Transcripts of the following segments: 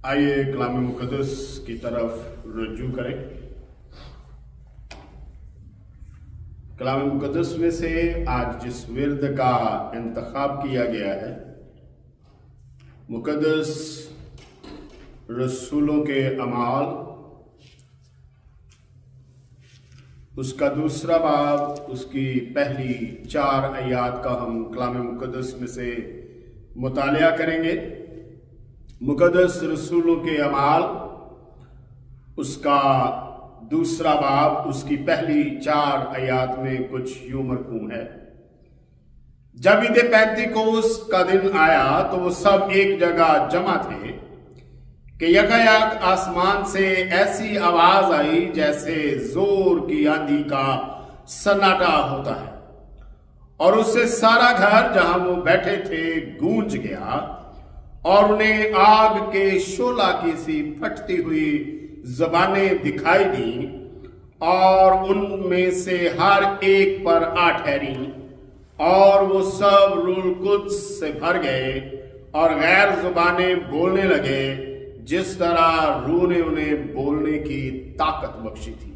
आइए कलाम मुक़द्दस की तरफ रुजू करें। कलाम मुक़द्दस में से आज जिस विर्द का इंतखाब किया गया है, मुक़द्दस रसूलों के अमाल, उसका दूसरा बाब, उसकी पहली 4 आयात का हम कलाम मुक़द्दस में से मुतालिया करेंगे। मुक़द्दस रसूलों के अमाल, उसका दूसरा बाब, उसकी पहली 4 आयात में कुछ यूं मरकूम है। जब ईद पेंतिकोस्त का दिन आया तो वो सब एक जगह जमा थे कि यकायक आसमान से ऐसी आवाज आई जैसे जोर की आंधी का सन्नाटा होता है, और उससे सारा घर जहां वो बैठे थे गूंज गया, और उन्हें आग के शोला की सी फटती हुई ज़बानें दिखाई दी, और उनमें से हर एक पर आ ठहरी, और वो सब रूह कुद्स से भर गए और गैर ज़ुबानें बोलने लगे जिस तरह रूह ने उन्हें बोलने की ताकत बख्शी थी।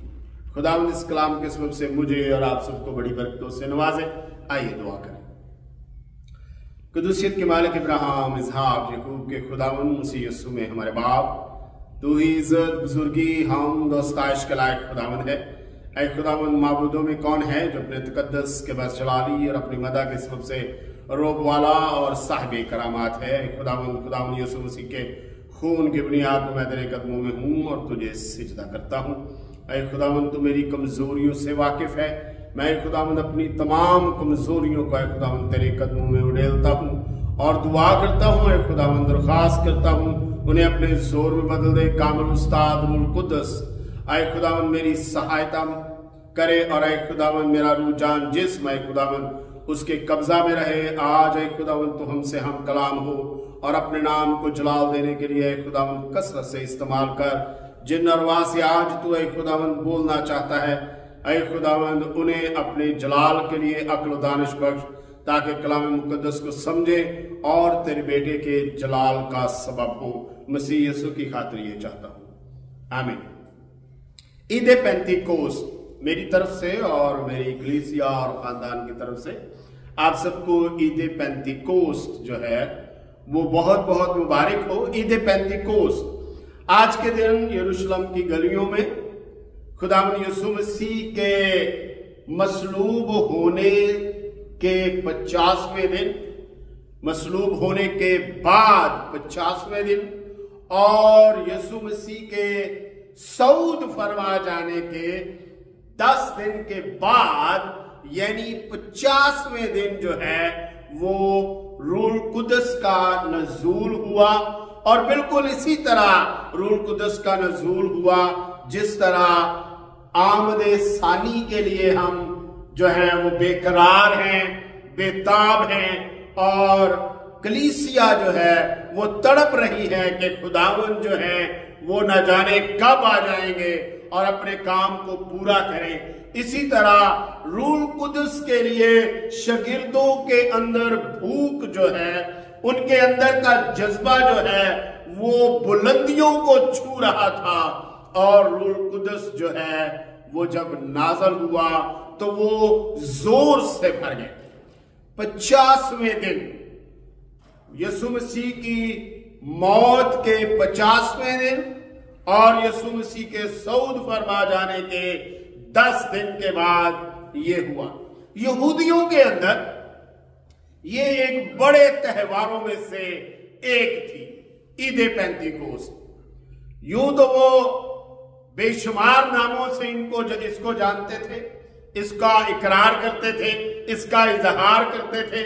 खुदावंद इस कलाम के सबब से मुझे और आप सबको बड़ी बरकतों से नवाजे। आइए दुआ करें। कुदूसियत के मालिक इब्राहिम, इसहाक, याकूब के खुदावंद मसीह यीशु में हमारे बाप, तू ही इज्जत, बुजुर्गी, हम दोस्ताइश के लायक खुदावंद है। ऐ खुदावंद, माबूदों में कौन है जो अपने तकद्दस के बस जलाली और अपनी मदा के सबब से रोब वाला और साहिब करामात है। खुदावंद यीशु मसीह के खून की बुनियाद पर मैं तेरे कदमों में हूँ और तुझे सिजदा करता हूँ। ऐ खुदावंद, तू मेरी कमजोरियों से वाकिफ है। मैं खुदावंद अपनी तमाम कमजोरियों को खुदावंद तेरे कदमों में उड़ेलता हूँ और दुआ करता हूँ। ऐ खुदावंद, दरख्वास्त करता हूँ उन्हें अपने जोर में बदल दे। कामिल उस्ताद रूह कुद्दस, ऐ खुदावंद मेरी सहायता करे, और ऐ खुदावंद मेरा रूह जान जिस्म ऐ खुदावंद उसके कब्जा में रहे। आज ऐ खुदावंद तो हमसे हम कलाम हो और अपने नाम को जलाल देने के लिए ऐ खुदावंद कसरत से इस्तेमाल कर। जिन अरवाह से आज तू ऐ खुदावंद बोलना चाहता है, ऐ खुदावंद उन्हें अपने जलाल के लिए अक्ल दानिश बख्श, ताकि कलाम मुक़द्दस को समझे और तेरे बेटे के जलाल का सबब हो। मसीह यीशु की खातिर ये चाहता हूं, आमीन। ईद पेंतिकोस्त मेरी तरफ से और मेरी कलीसिया और खानदान की तरफ से आप सबको ईद पेंतिकोस्त जो है वो बहुत बहुत मुबारक हो। ईद पेंतिकोस्त आज के दिन यरूशलेम की गलियों में खुदावंद यीशु मसीह के मसलूब होने के 50वें दिन, मसलूब होने के बाद 50वें दिन, और यीशु मसीह के सऊद फरमा जाने के 10 दिन के बाद यानी 50वें दिन जो है वो रूह कुद्दस का नज़ूल हुआ। और बिल्कुल इसी तरह रूह कुद्दस का नज़ूल हुआ जिस तरह आमदे सानी के लिए हम जो है वो बेकरार हैं, बेताब हैं, और कलीसिया जो है वो तड़प रही है कि खुदावंद जो है वो न जाने कब आ जाएंगे और अपने काम को पूरा करें। इसी तरह रूह कुद्दस के लिए शागिर्दों के अंदर भूख जो है, उनके अंदर का जज्बा जो है वो बुलंदियों को छू रहा था, और रूह कुद्दस जो है वो जब नाज़िल हुआ तो वो जोर से भर गए। 50वें दिन यीशु मसीह की मौत के 50वें दिन और यीशु मसीह के सऊद फरमा जाने के 10 दिन के बाद ये हुआ। यहूदियों के अंदर ये एक बड़े त्योहारों में से एक थी, ईद पेंतिकोस्त। यूं तो वो बेशुमार नामों से इसको जानते थे, इसका इकरार करते थे, इसका इजहार करते थे,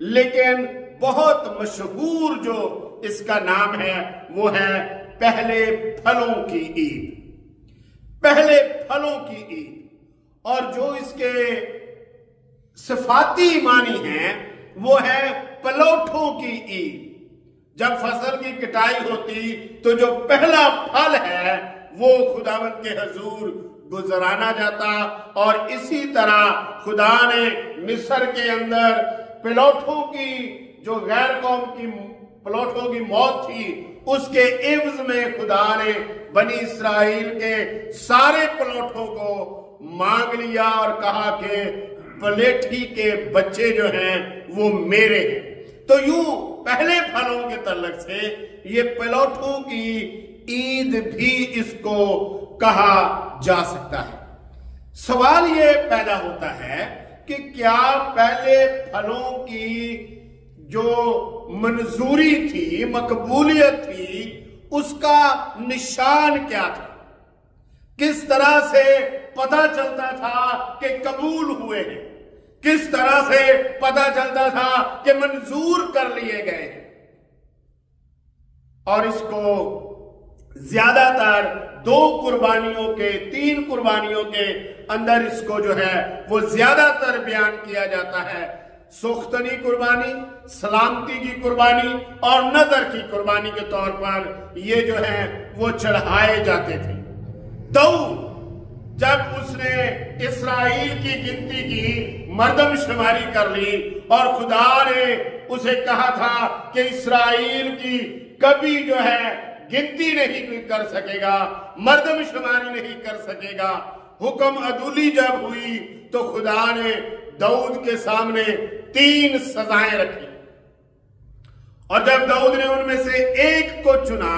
लेकिन बहुत मशहूर जो इसका नाम है वो है पहले फलों की ईद। पहले फलों की ईद। और जो इसके सिफाती मानी है वो है पलौठों की ईद। जब फसल की कटाई होती तो जो पहला फल है वो खुदावंद के हजूर गुजराना जाता, और इसी तरह खुदा ने मिस्र के अंदर पलौठों की, जो गैर कौम की पलौठों की मौत थी, اس کے عوض میں خدا نے بنی اسرائیل کے سارے پلوٹوں کو مانگ لیا اور کہا کہ پلیٹھی کے بچے جو ہیں وہ میرے ہیں۔ تو یوں پہلے پھلوں کے تعلق سے یہ پلوٹوں کی عید بھی اس کو کہا جا سکتا ہے۔ سوال یہ پیدا ہوتا ہے کہ کیا پہلے پھلوں کی جو منظوری تھی، مقبولیت تھی، اس کا نشان کیا تھا؟ کس طرح سے پتہ چلتا تھا کہ قبول ہوئے ہیں؟ کس طرح سے پتہ چلتا تھا کہ منظور کر لیے گئے ہیں؟ اور اس کو زیادہ تر 2 قربانیوں کے 3 قربانیوں کے اندر اس کو جو ہے وہ زیادہ تر بیان کیا جاتا ہے۔ سوختنی قربانی، سلامتی کی قربانی اور نظر کی قربانی کے طور پر یہ جو ہے وہ چڑھائے جاتے تھے۔ داؤد جب اس نے اسرائیل کی گنتی کی، مردم شماری کر لی اور خدا نے اسے کہا تھا کہ اسرائیل کی کبھی جو ہے گنتی نہیں کوئی کر سکے گا، مردم شماری نہیں کر سکے گا، حکم عدولی جب ہوئی تو خدا نے داؤد کے سامنے 3 سزائیں رکھی، اور جب داؤد نے ان میں سے ایک کو چنا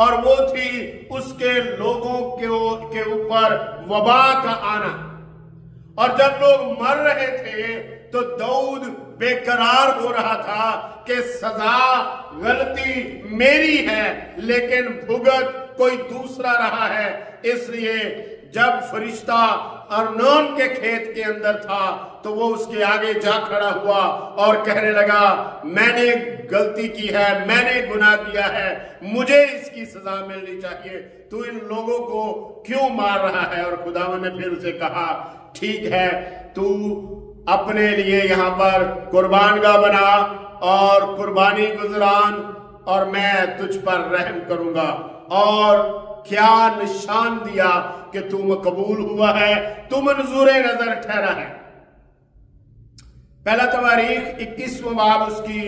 اور وہ تھی اس کے لوگوں کے اوپر وبا کا آنا، اور جب لوگ مر رہے تھے تو داؤد بے قرار ہو رہا تھا کہ سزا غلطی میری ہے لیکن بھگت کوئی دوسرا رہا ہے۔ اس لیے جب فرشتہ ارنون کے کھیت کے اندر تھا تو وہ اس کے آگے جا کھڑا ہوا اور کہنے لگا میں نے غلطی کی ہے، میں نے گناہ کیا ہے، مجھے اس کی سزا ملنی چاہیے، تو ان لوگوں کو کیوں مار رہا ہے؟ اور خداوند نے پھر اسے کہا ٹھیک ہے، تو اپنے لیے یہاں پر قربان گاہ بنا اور قربانی گزران اور میں تجھ پر رحم کروں گا۔ اور کیا نشان دیا کہ تو مقبول ہوا ہے، تو منظور نظر ٹھہرا ہے۔ پہلا تواریخ 21واں باب اس کی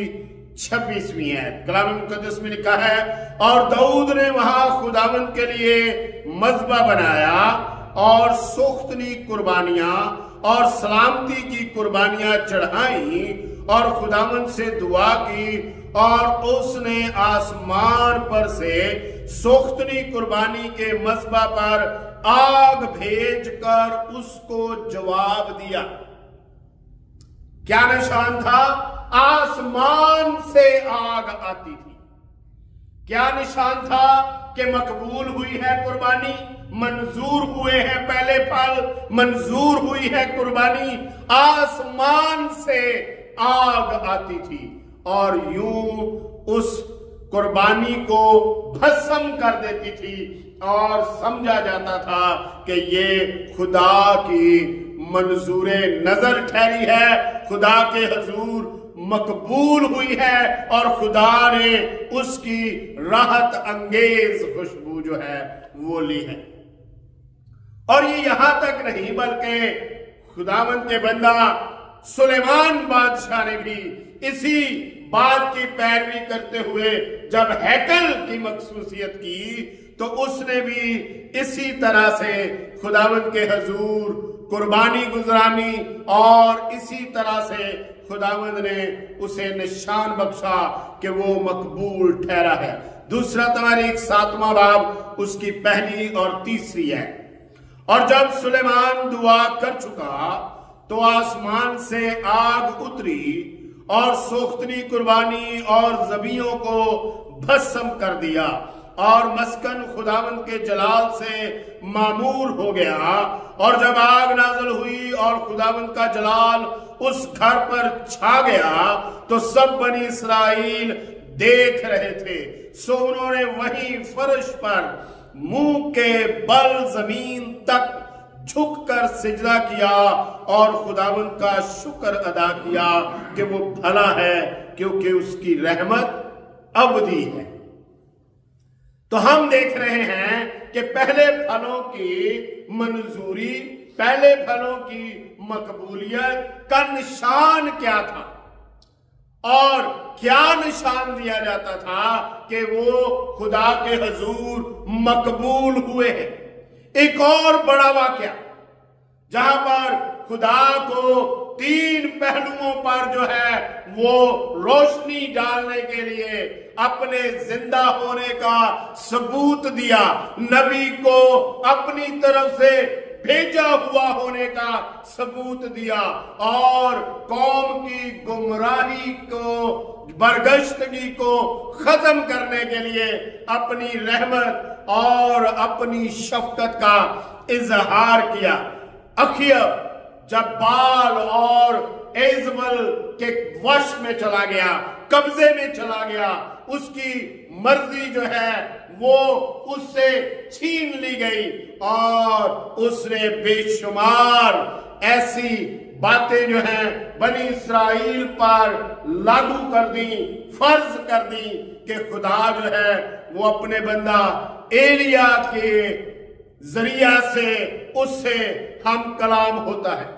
26ویں ہے۔ کلام مقدس میں لکھا ہے اور داؤد نے وہاں خداوند کے لیے مذبح بنایا اور سوختنی قربانیاں اور سلامتی کی قربانیاں چڑھائیں اور خداوند سے دعا کی، اور اس نے آسمان پر سے سوختنی قربانی کے مذبح پر آگ بھیج کر اس کو جواب دیا۔ کیا نشان تھا؟ آسمان سے آگ آتی تھی۔ کیا نشان تھا؟ کہ مقبول ہوئی ہے قربانی، منظور ہوئے ہیں پہلے پھل، منظور ہوئی ہے قربانی، آسمان سے آگ آتی تھی اور یوں اس قربانی کو بھسم کر دیتی تھی اور سمجھا جاتا تھا کہ یہ خدا کی منظور نظر ٹھہری ہے، خدا کے حضور مقبول ہوئی ہے اور خدا نے اس کی راحت انگیز خوشبو جو ہے وہ لی ہے۔ اور یہ یہاں تک نہیں بلکہ خداوند کے بندہ سلیمان بادشاہ نے بھی اسی بات کی پیروی کرتے ہوئے جب ہیکل کی مخصوصیت کی تو اس نے بھی اسی طرح سے خداوند کے حضور قربانی گزرانی اور اسی طرح سے خداوند نے اسے نشان بخشا کہ وہ مقبول ٹھہرا ہے۔ دوسرا تواریخ 7واں باب اس کی 1 اور 3 ہے۔ اور جب سلیمان دعا کر چکا تو آسمان سے آگ اتری اور سوختنی قربانی اور ذبیحوں کو بھسم کر دیا اور مسکن خداوند کے جلال سے معمور ہو گیا، اور جب آگ نازل ہوئی اور خداوند کا جلال اس گھر پر چھا گیا تو سب بنی اسرائیل دیکھ رہے تھے، سو انہوں نے وہیں فرش پر منہ کے بل زمین تک جھک کر سجدہ کیا اور خداوند کا شکر ادا کیا کہ وہ بھلا ہے کیونکہ اس کی رحمت ابدی ہے۔ تو ہم دیکھ رہے ہیں کہ پہلے پھلوں کی منظوری، پہلے پھلوں کی مقبولیت کا نشان کیا تھا؟ اور کیا نشان دیا جاتا تھا کہ وہ خدا کے حضور مقبول ہوئے ہیں۔ ایک اور بڑا واقعہ جہاں پر خدا کو 3 پہلوؤں پر جو ہے وہ روشنی ڈالنے کے لیے اپنے زندہ ہونے کا ثبوت دیا، نبی کو اپنی طرف سے بھیجا ہوا ہونے کا ثبوت دیا، اور قوم کی گمراہی کو، برگشتگی کو ختم کرنے کے لیے اپنی رحمت اور اپنی شفقت کا اظہار کیا۔ اخیب جب بال اور ایزبل کے وش میں چلا گیا، قبضے میں چلا گیا، اس کی مرضی جو ہے وہ اس سے چھین لی گئی، اور اس نے بے شمار ایسی باتیں جو ہیں بنی اسرائیل پر لاگو کر دی، فرض کر دی کہ خدا جو ہے وہ اپنے بندہ ایلیا کے ذریعہ سے اس سے ہم کلام ہوتا ہے۔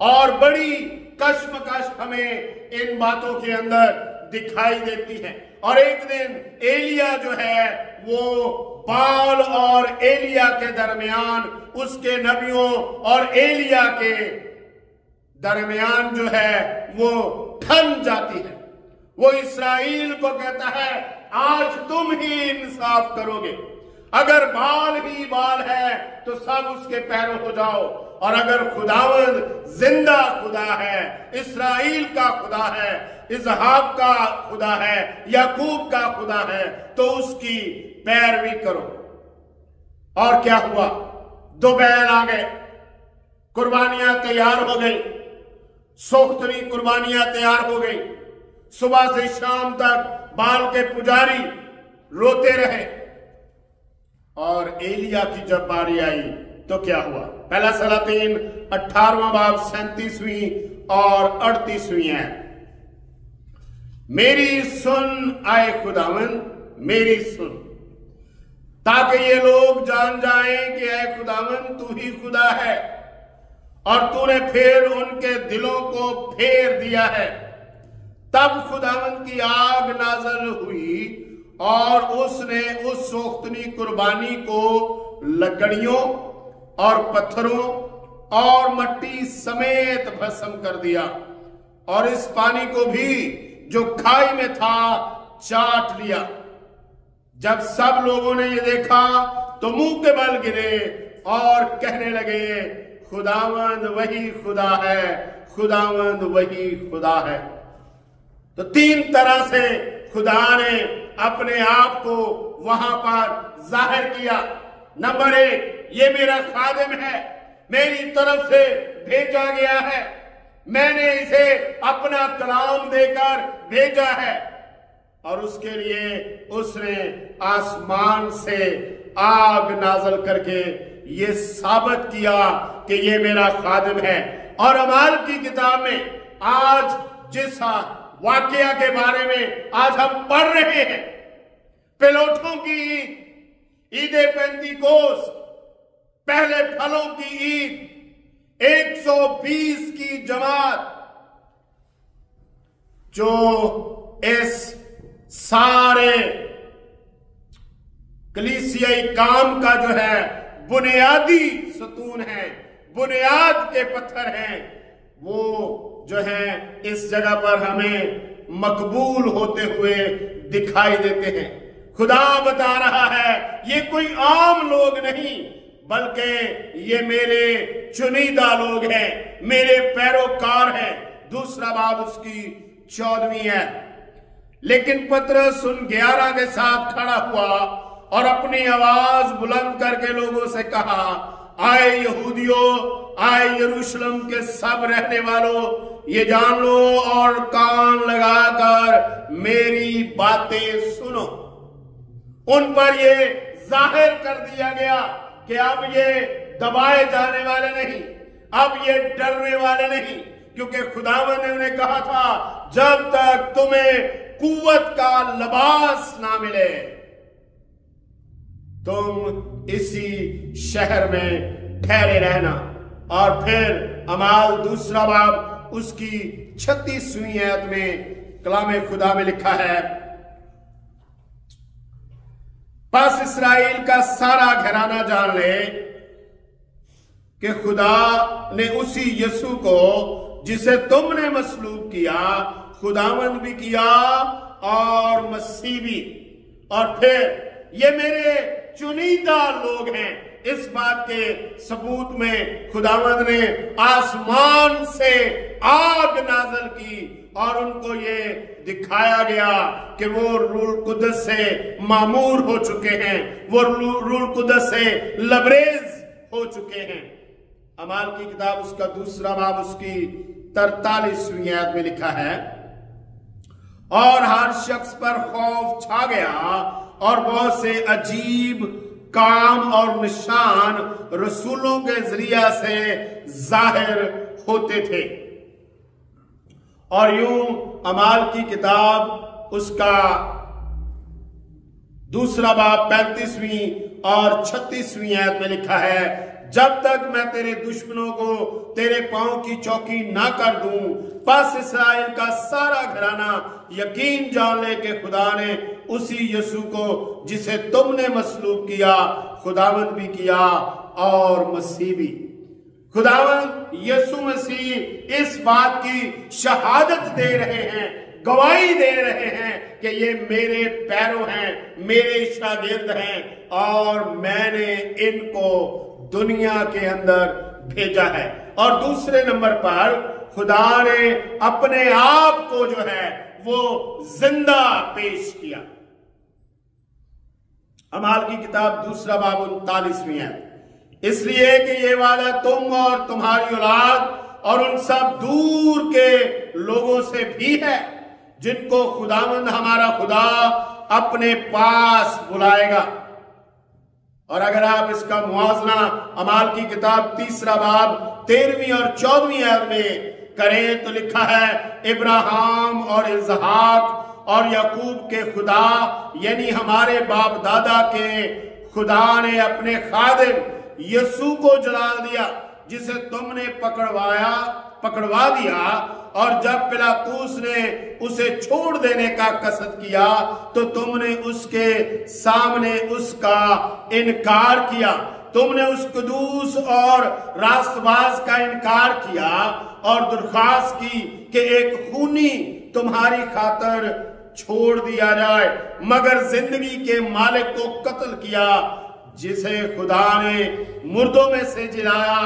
اور بڑی کشمکش ہمیں ان باتوں کے اندر دکھائی دیتی ہے۔ اور ایک دن ایلیا جو ہے وہ بال اور ایلیا کے درمیان، اس کے نبیوں اور ایلیا کے درمیان جو ہے وہ ٹھن جاتی ہے۔ وہ اسرائیل کو کہتا ہے آج تم ہی انصاف کرو گے، اگر بال ہی بال ہے تو سب اس کے پیروں ہو جاؤ، اور اگر خداوند زندہ خدا ہے، اسرائیل کا خدا ہے، اسحاق کا خدا ہے، یعقوب کا خدا ہے، تو اس کی پیروی کرو۔ اور کیا ہوا؟ 2 بیل آ گئے، قربانیاں تیار ہو گئی، سوختری قربانیاں تیار ہو گئی، صبح سے شام تک بال کے پجاری روتے رہے، اور ایلیا کی جب باری آئی تو کیا ہوا؟ پہلا سلاطین 18واں باب 37ویں اور 38ویں ہے۔ میری سن آئے خداوند، میری سن، تاکہ یہ لوگ جان جائیں کہ اے خداوند تو ہی خدا ہے، اور تو نے پھر ان کے دلوں کو پھیر دیا ہے۔ تب خداوند کی آگ نازل ہوئی، اور اس نے اس سوختنی قربانی کو لکڑیوں اور پتھروں اور مٹی سمیت بھسم کر دیا، اور اس پانی کو بھی جو کھائی میں تھا چاٹ لیا۔ جب سب لوگوں نے یہ دیکھا تو منہ کے بل گرے اور کہنے لگے خداوند وہی خدا ہے، خداوند وہی خدا ہے۔ تو 3 طرح سے خدا نے اپنے آپ کو وہاں پر ظاہر کیا۔ نمبر 1، یہ میرا خادم ہے، میری طرف سے بھیجا گیا ہے، میں نے اسے اپنا کلام دے کر بھیجا ہے، اور اس کے لیے اس نے آسمان سے آگ نازل کر کے یہ ثابت کیا کہ یہ میرا خادم ہے۔ اور اعمال کی کتاب میں آج جس واقعہ کے بارے میں آج ہم پڑھ رہے ہیں، پلوٹوں کی عید، عید پینتیکوس، پہلے پھلوں کی عید، 120 کی جماعت جو اس سارے کلیسیائی کام کا جو ہے بنیادی ستون ہے، بنیاد کے پتھر ہیں، وہ جو ہے اس جگہ پر ہمیں مقبول ہوتے ہوئے دکھائی دیتے ہیں۔ خدا بتا رہا ہے یہ کوئی عام لوگ نہیں، بلکہ یہ میرے چنیدہ لوگ ہیں، میرے پیروکار ہیں۔ دوسرا باب اس کی 14ویں ہے۔ لیکن پترس ان 11 کے ساتھ کھڑا ہوا اور اپنی آواز بلند کر کے لوگوں سے کہا، آئے یہودیوں، آئے یروشلم کے سب رہنے والوں، یہ جان لو اور کان لگا کر میری باتیں سنو۔ ان پر یہ ظاہر کر دیا گیا کہ اب یہ دبائے جانے والے نہیں، اب یہ ڈرنے والے نہیں، کیونکہ خداوند نے انہیں کہا تھا جب تک تمہیں قوت کا لباس نہ ملے تم اسی شہر میں ٹھہرے رہنا۔ اور پھر اعمال دوسرا باب اس کی 36ویں آیت میں कलाम खुदा में लिखा है, बस इसराइल का सारा घराना जान ले कि खुदा ने उसी यीशु को जिसे तुमने मसलूब किया, खुदावंद भी किया और मसीह भी। और फिर ये मेरे चुनिंदा लोग हैं। इस बात के सबूत में खुदावंद ने आसमान से आग नाज़िल की और उनको ये दिखाया गया कि वो रूह कुदस से मामूर हो चुके हैं, वो रूह कुदस से लबरेज हो चुके हैं। अमाल की किताब उसका 2 बाब उसकी 43वीं आयत में लिखा है, और हर शख्स पर खौफ छा गया और बहुत से अजीब काम और निशान रसूलों के जरिया से जाहिर होते थे। और यूं अमाल की किताब उसका 2 बाब 35वीं और 36वीं आयत में लिखा है, जब तक मैं तेरे दुश्मनों को तेरे पांव की चौकी ना कर दूं, बस इसराइल का सारा घराना यकीन जान ले कि खुदा ने उसी यीशु को जिसे तुमने मसलूब किया, खुदावंद भी किया और मसीह भी। खुदावंद यीशु मसीह इस बात की शहादत दे रहे हैं, गवाही दे रहे हैं कि ये मेरे पैरों हैं, मेरे शागिर्द हैं और मैंने इनको दुनिया के अंदर भेजा है। और दूसरे नंबर पर खुदा ने अपने आप को जो है वो जिंदा पेश किया। अमाल की किताब 2 बाब 39वीं है, इसलिए कि ये वादा तुम और तुम्हारी औलाद और उन सब दूर के लोगों से भी है जिनको खुदावंद हमारा खुदा अपने पास बुलाएगा। और अगर आप इसका मुआवजना अमाल की किताब 3 बाब 13वीं और 14वीं आयत में करें तो लिखा है, इब्राहिम और इसहाक और याकूब के खुदा यानी हमारे बाप दादा के खुदा ने अपने खादिम यीशु को जला दिया, जिसे तुमने पकड़वा दिया। और जब पिलातूस ने उसे छोड़ देने का कसद किया तो तुमने उसके सामने उसका इनकार किया। तुमने उस कुदूस और रास्तबाज का इनकार किया और दरख्वास्त की कि एक खूनी तुम्हारी खातर छोड़ दिया जाए, मगर जिंदगी के मालिक को कत्ल किया जिसे खुदा ने मुर्दों में से जिलाया,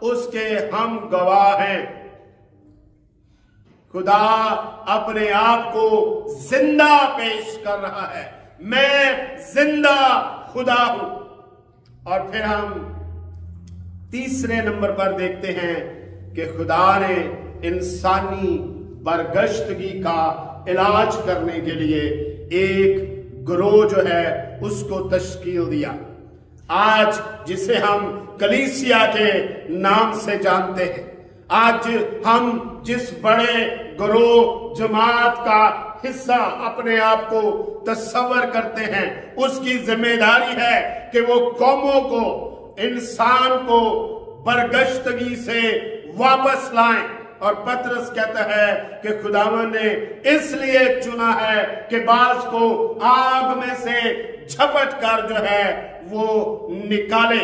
उसके हम गवाह हैं। खुदा अपने आप को जिंदा पेश कर रहा है, मैं जिंदा खुदा हूं। और फिर हम तीसरे नंबर पर देखते हैं कि खुदा ने इंसानी बरगश्तगी का इलाज करने के लिए एक गिरोह जो है उसको तश्कील दिया, आज जिसे हम कलीसिया के नाम से जानते हैं। आज हम जिस बड़े गिरोह जमात का हिस्सा अपने आप को तस्वर करते हैं, उसकी जिम्मेदारी है कि वो कौमों को, इंसान को बरगश्तगी से वापस लाएं। और पतरस कहता है कि खुदावंद ने इसलिए चुना है कि बाज को आग में से झपट कर जो है वो निकाले।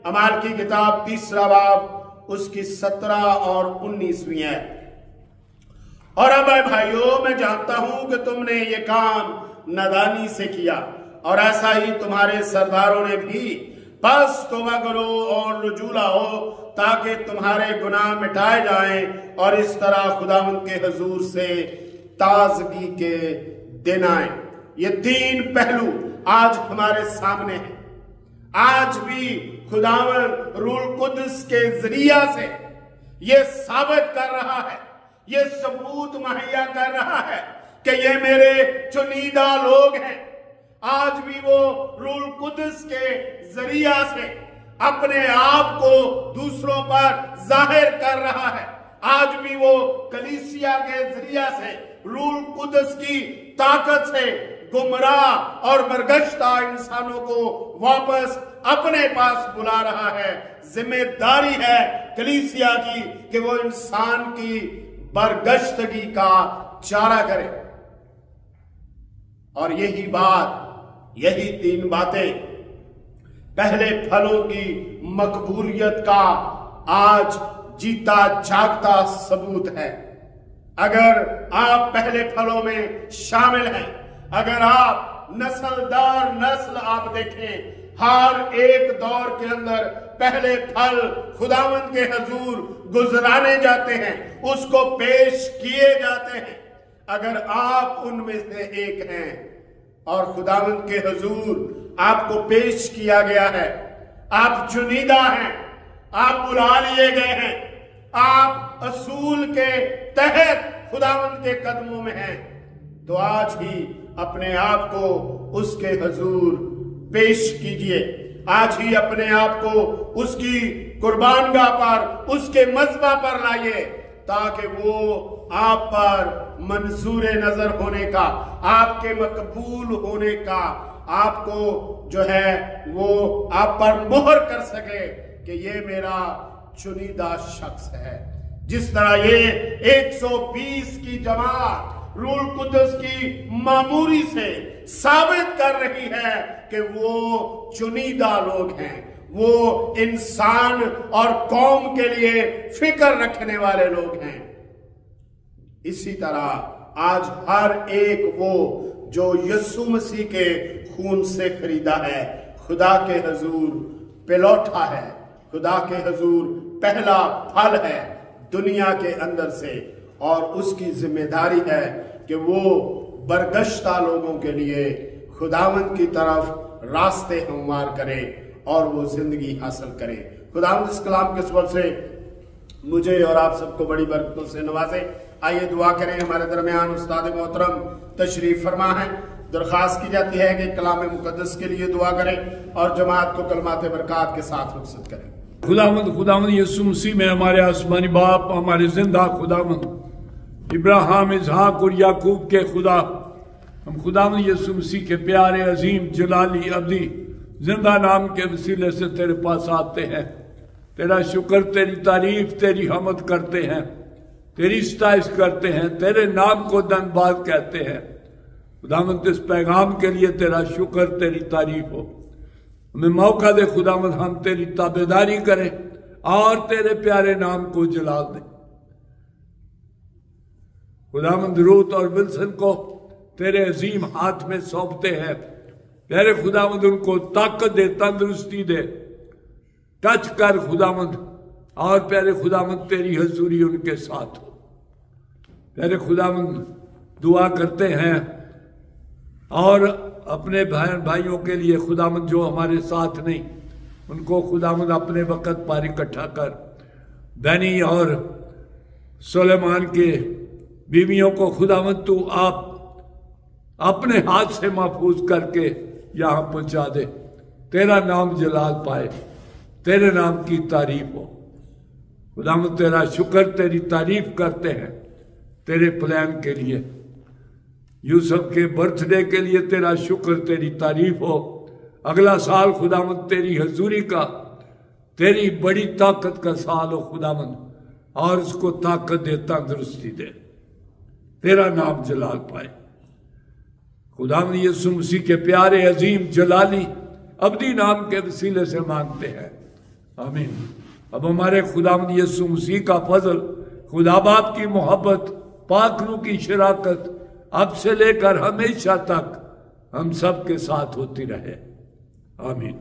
अमाल की किताब 3 बाब उसकी 17 और 19वीं है। और अब भाइयों, मैं जानता हूं कि तुमने ये काम नादानी से किया और ऐसा ही तुम्हारे सरदारों ने भी। बस तौबा करो और रुजू लाओ ताकि तुम्हारे गुनाह मिटाए जाएं और इस तरह खुदावंद के हुजूर से ताजगी के दिन आए। ये 3 पहलू आज हमारे सामने हैं। आज भी खुदावंद रूह कुदस के जरिया से ये साबित कर रहा है, ये सबूत मुहैया कर रहा है कि ये मेरे चुनीदा लोग हैं। आज भी वो रूह कुदस के जरिया से अपने आप को दूसरों पर जाहिर कर रहा है। आज भी वो कलीसिया के जरिया से रूह कुदस की ताकत से गुमराह और बरगश्ता इंसानों को वापस अपने पास बुला रहा है। जिम्मेदारी है कलीसिया की कि वो इंसान की बरगश्तगी का चारा करे। और यही बात, यही 3 बातें पहले फलों की मकबूलियत का आज जीता जागता सबूत है। अगर आप पहले फलों में शामिल हैं, अगर आप नस्ल दर नस्ल आप देखें, हर एक दौर के अंदर पहले फल खुदावंद के हजूर गुजराने जाते हैं, उसको पेश किए जाते हैं। अगर आप उनमें से एक हैं और खुदावंद के हजूर आपको पेश किया गया है, आप चुनिंदा हैं, आप बुला लिए गए हैं, आप असूल के तहत खुदावंद के कदमों में हैं, तो आज ही अपने आप को उसके हजूर पेश कीजिए। आज ही अपने आप को उसकी कुर्बानगाह पर, उसके मज़बा पर लाइए, ताकि वो आप पर मंजूर नजर होने का, आपके मकबूल होने का, आपको जो है वो आप पर मोहर कर सके कि ये मेरा चुनिंदा शख्स है। जिस तरह ये 120 की जमात रूह कुद्दुस की मामूरी से साबित कर रही है कि वो चुनिंदा लोग हैं, वो इंसान और कौम के लिए फिक्र रखने वाले लोग हैं। इसी तरह आज हर एक वो जो यीशु मसीह के खून से खरीदा है, खुदा के हजूर पिलौठा है, खुदा के हजूर पहला फल है दुनिया के अंदर से, और उसकी जिम्मेदारी है कि वो बरगश्ता लोगों के लिए खुदावंद की तरफ रास्ते हमवार करे और वो जिंदगी हासिल करे। खुदावंद इस कलाम के सबब से मुझे और आप सबको बड़ी बरकतों से नवाजे। आइए दुआ करें। हमारे दरमियान उस्ताद मोहतरम तशरीफ फरमा है। दरख्वास्त की जाती है कि कलाम मुकद्दस के लिए दुआ करें और जमात को कलमात बरकत के साथ रुखसत करें। खुदावंद यीशु मसीह में हमारे आसमानी बाप, हमारे जिंदा खुदावंद इब्राहिम, इसहाक और याकूब के खुदा, हम खुदावंद यीशु मसीह के प्यारे अजीम जलाली अब्दी जिंदा नाम के वसीले से तेरे पास आते हैं। तेरा शुक्र, तेरी तारीफ, तेरी हमद करते हैं, तेरी सताइश करते हैं, तेरे नाम को धन्यवाद कहते हैं। खुदावंद इस पैगाम के लिए तेरा शुक्र, तेरी तारीफ हो। हमें मौका दे खुदावंद, हम तेरी ताबेदारी करें और तेरे प्यारे नाम को जलाल दें। खुदावंद रूत और विल्सन को तेरे अजीम हाथ में सौंपते हैं। प्यारे खुदावंद उनको ताकत दे, तंदुरुस्ती दे, टच कर खुदावंद, और प्यारे खुदावंद तेरी हजूरी उनके साथ हो। प्यारे खुदावंद दुआ करते हैं और अपने भाइयों के लिए खुदावंद जो हमारे साथ नहीं, उनको खुदावंद अपने वक़्त पर इकट्ठा कर। बैनी और सुलेमान के बीवियों को खुदावंद तू आप अपने हाथ से महफूज करके यहाँ पहुँचा दे। तेरा नाम जलाल पाए, तेरे नाम की तारीफ हो। खुदावंद तेरा शुक्र, तेरी तारीफ करते हैं तेरे प्लान के लिए। यूसुफ के बर्थडे के लिए तेरा शुक्र, तेरी तारीफ हो। अगला साल खुदावंद तेरी हजूरी का, तेरी बड़ी ताकत का साल हो खुदावंद, और उसको ताकत दे, तंदुरुस्ती दे, तेरा नाम जलाल पाए। खुदावंद यीशु मसीह के प्यारे अजीम जलाली अब्दी नाम के वसीले से मांगते हैं, आमीन। अब हमारे खुदावंद यीशु मसीह का फजल, खुदा बाप की मोहब्बत, पाक रूह की शराकत अब से लेकर हमेशा तक हम सब के साथ होती रहे, आमीन।